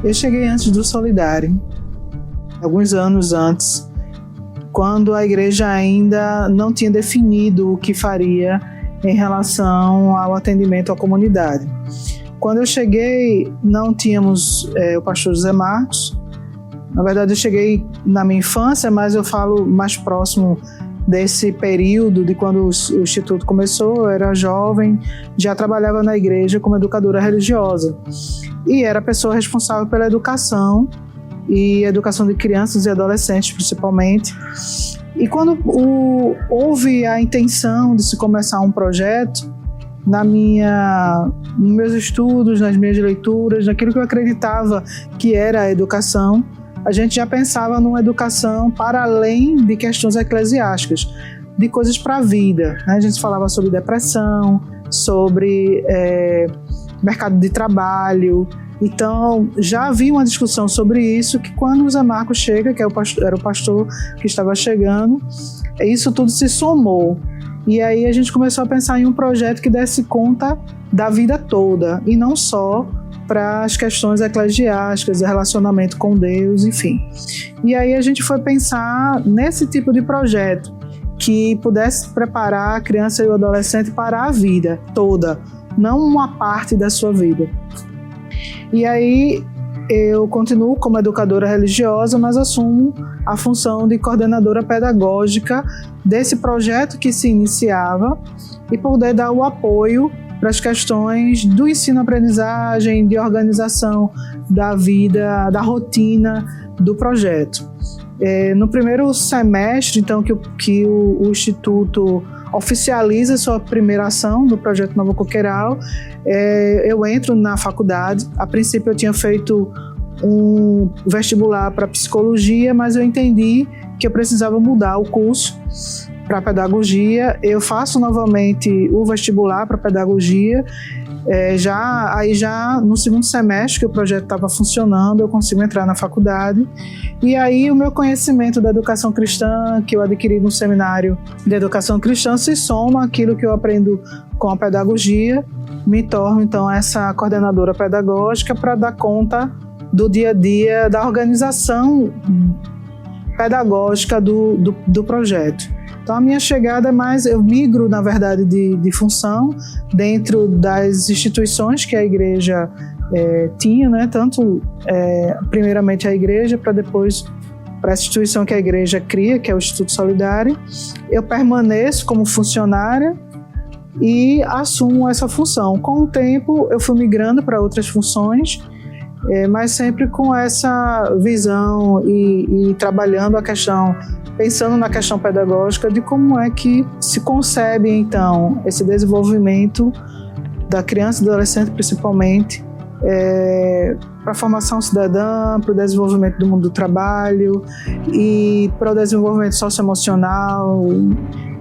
Eu cheguei antes do Solidário, alguns anos antes, quando a igreja ainda não tinha definido o que faria em relação ao atendimento à comunidade. Quando eu cheguei, não tínhamos o pastor José Marcos. Na verdade, eu cheguei na minha infância, mas eu falo mais próximo desse período de quando o Instituto começou. Eu era jovem, já trabalhava na igreja como educadora religiosa e era a pessoa responsável pela educação e educação de crianças e adolescentes principalmente. E quando houve a intenção de se começar um projeto, nos meus estudos, nas minhas leituras, naquilo que eu acreditava que era a educação, a gente já pensava numa educação para além de questões eclesiásticas, de coisas para a vida, né? A gente falava sobre depressão, sobre mercado de trabalho. Então, já havia uma discussão sobre isso, que quando o Zé Marcos chega, que era o pastor que estava chegando, isso tudo se somou. E aí a gente começou a pensar em um projeto que desse conta da vida toda, e não só para as questões eclesiásticas, relacionamento com Deus, enfim. E aí a gente foi pensar nesse tipo de projeto, que pudesse preparar a criança e o adolescente para a vida toda, não uma parte da sua vida. E aí eu continuo como educadora religiosa, mas assumo a função de coordenadora pedagógica desse projeto que se iniciava e poder dar o apoio para as questões do ensino-aprendizagem, de organização da vida, da rotina do projeto. No primeiro semestre, então, que o Instituto oficializa sua primeira ação do projeto Nova Coqueiral, eu entro na faculdade. A princípio eu tinha feito um vestibular para psicologia, mas eu entendi que eu precisava mudar o curso para pedagogia. Eu faço novamente o vestibular para pedagogia. Já no segundo semestre que o projeto estava funcionando, eu consigo entrar na faculdade. E aí o meu conhecimento da educação cristã, que eu adquiri no seminário de educação cristã, se soma àquilo que eu aprendo com a pedagogia. Me torno então essa coordenadora pedagógica para dar conta do dia a dia, da organização pedagógica do projeto. Então a minha chegada é mais, eu migro na verdade de função dentro das instituições que a igreja tinha, né? Tanto primeiramente a igreja, para depois para a instituição que a igreja cria, que é o Instituto Solidário. Eu permaneço como funcionária e assumo essa função. Com o tempo eu fui migrando para outras funções, mas sempre com essa visão e trabalhando a questão, pensando na questão pedagógica de como é que se concebe, então, esse desenvolvimento da criança e do adolescente, principalmente, para a formação cidadã, para o desenvolvimento do mundo do trabalho e para o desenvolvimento socioemocional,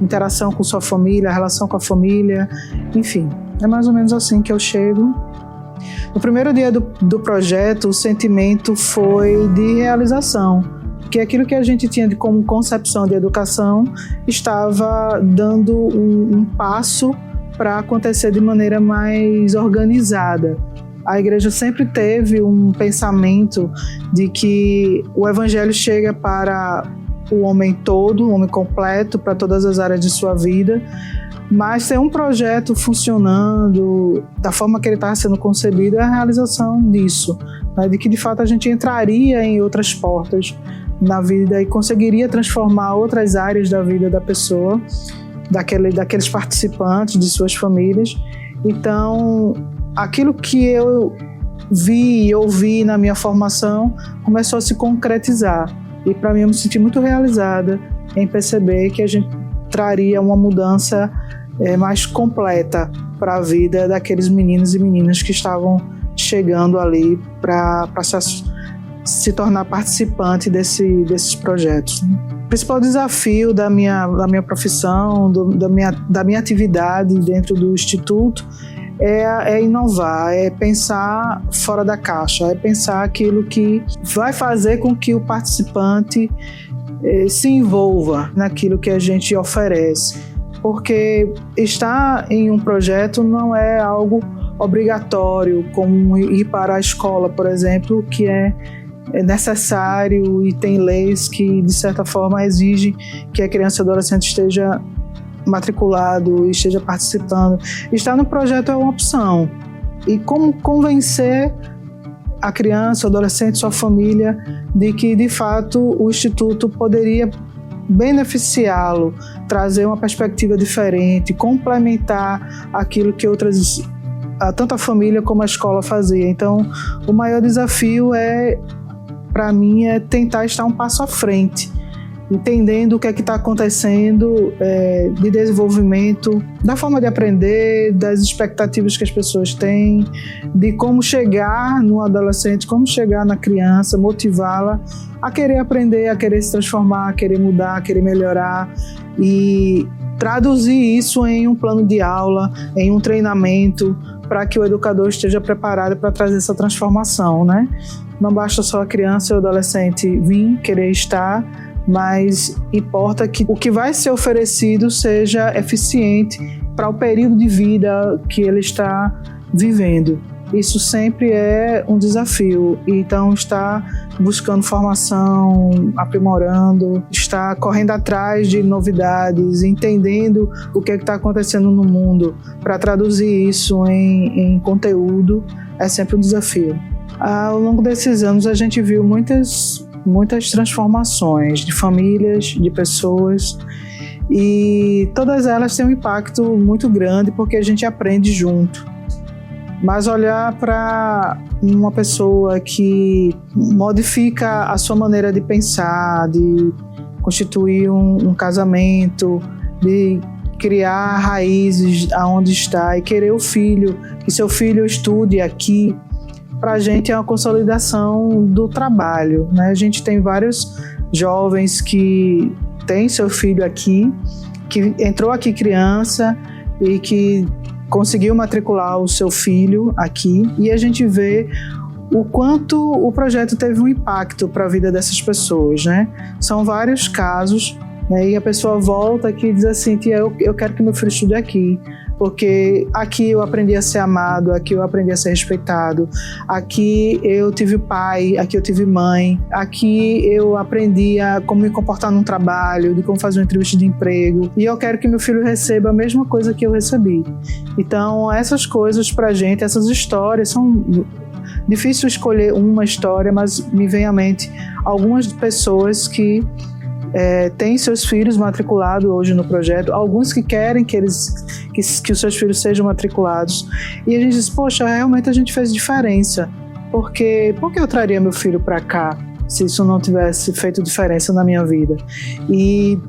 interação com sua família, relação com a família, enfim. É mais ou menos assim que eu chego. No primeiro dia do projeto, o sentimento foi de realização, que aquilo que a gente tinha como concepção de educação estava dando um passo para acontecer de maneira mais organizada. A igreja sempre teve um pensamento de que o evangelho chega para o homem todo, o homem completo, para todas as áreas de sua vida, mas ter um projeto funcionando da forma que ele estava sendo concebido é a realização disso, né? De que de fato a gente entraria em outras portas na vida e conseguiria transformar outras áreas da vida da pessoa, daqueles participantes, de suas famílias. Então, aquilo que eu vi e ouvi na minha formação começou a se concretizar. E para mim eu me senti muito realizada em perceber que a gente traria uma mudança mais completa para a vida daqueles meninos e meninas que estavam chegando ali para se tornar participante desses projetos. principal desafio da minha profissão, da minha atividade dentro do Instituto é inovar, é pensar fora da caixa, é pensar aquilo que vai fazer com que o participante se envolva naquilo que a gente oferece. Porque estar em um projeto não é algo obrigatório, como ir para a escola, por exemplo, que é necessário e tem leis que, de certa forma, exigem que a criança e o adolescente esteja matriculado e esteja participando. Estar no projeto é uma opção. E como convencer a criança, o adolescente, sua família, de que, de fato, o Instituto poderia beneficiá-lo, trazer uma perspectiva diferente, complementar aquilo que tanto a família como a escola fazia. Então, o maior desafio para mim, é tentar estar um passo à frente, entendendo o que é que está acontecendo de desenvolvimento, da forma de aprender, das expectativas que as pessoas têm, de como chegar no adolescente, como chegar na criança, motivá-la a querer aprender, a querer se transformar, a querer mudar, a querer melhorar e traduzir isso em um plano de aula, em um treinamento, para que o educador esteja preparado para trazer essa transformação, né? Não basta só a criança e o adolescente vir, querer estar, mas importa que o que vai ser oferecido seja eficiente para o período de vida que ele está vivendo. Isso sempre é um desafio. Então, está buscando formação, aprimorando, está correndo atrás de novidades, entendendo o que está acontecendo no mundo, para traduzir isso em conteúdo, é sempre um desafio. Ao longo desses anos, a gente viu muitas transformações de famílias, de pessoas, e todas elas têm um impacto muito grande porque a gente aprende junto. Mas olhar para uma pessoa que modifica a sua maneira de pensar, de constituir um casamento, de criar raízes aonde está e querer que seu filho estude aqui, para a gente é uma consolidação do trabalho, né? A gente tem vários jovens que têm seu filho aqui, que entrou aqui criança e que conseguiu matricular o seu filho aqui, e a gente vê o quanto o projeto teve um impacto para a vida dessas pessoas, né? São vários casos, né? E a pessoa volta aqui e diz assim: tia, eu quero que meu filho estude aqui, porque aqui eu aprendi a ser amado, aqui eu aprendi a ser respeitado, aqui eu tive pai, aqui eu tive mãe, aqui eu aprendi a como me comportar num trabalho, de como fazer uma entrevista de emprego, e eu quero que meu filho receba a mesma coisa que eu recebi. Então, essas coisas pra gente, essas histórias, são difícil escolher uma história, mas me vem à mente algumas pessoas que têm seus filhos matriculados hoje no projeto, alguns que querem que os seus filhos sejam matriculados, e a gente diz: poxa, realmente a gente fez diferença, por que eu traria meu filho para cá se isso não tivesse feito diferença na minha vida? E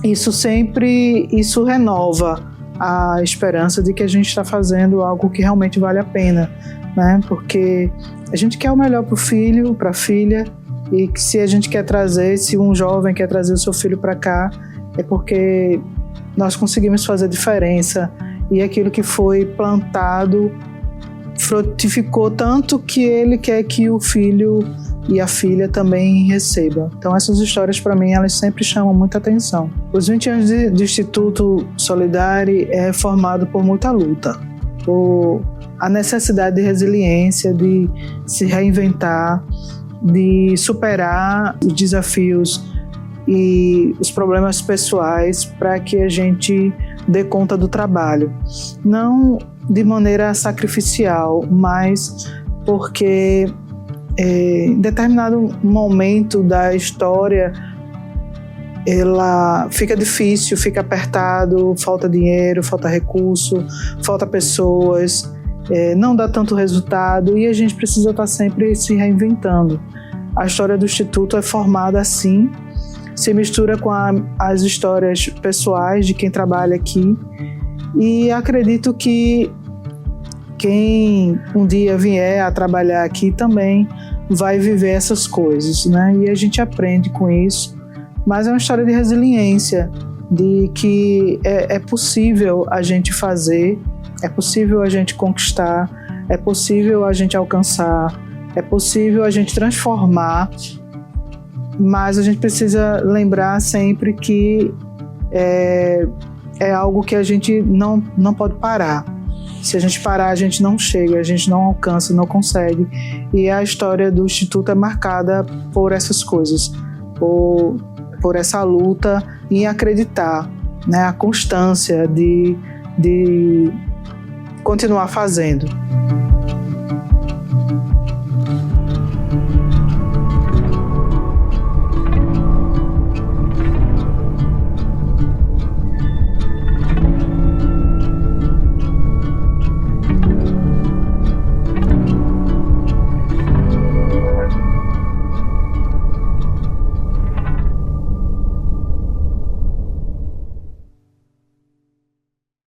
isso renova a esperança de que a gente está fazendo algo que realmente vale a pena, né? Porque a gente quer o melhor para o filho, para a filha, e que se um jovem quer trazer o seu filho para cá, é porque nós conseguimos fazer diferença, e aquilo que foi plantado frutificou tanto que ele quer que o filho e a filha também recebam. Então, essas histórias, para mim, elas sempre chamam muita atenção. Os 20 anos do Instituto Solidari é formado por muita luta, por a necessidade de resiliência, de se reinventar, de superar os desafios e os problemas pessoais para que a gente dê conta do trabalho. Não de maneira sacrificial, mas porque em determinado momento da história ela fica difícil, fica apertado, falta dinheiro, falta recurso, falta pessoas, não dá tanto resultado, e a gente precisa estar sempre se reinventando. A história do Instituto é formada assim, se mistura com as histórias pessoais de quem trabalha aqui, e acredito que quem um dia vier a trabalhar aqui também vai viver essas coisas, né? E a gente aprende com isso, mas é uma história de resiliência, de que é possível a gente fazer, é possível a gente conquistar, é possível a gente alcançar, é possível a gente transformar, mas a gente precisa lembrar sempre que é algo que a gente não pode parar. Se a gente parar, a gente não chega, a gente não alcança, não consegue. E a história do Instituto é marcada por essas coisas, por essa luta em acreditar, né? A constância de continuar fazendo.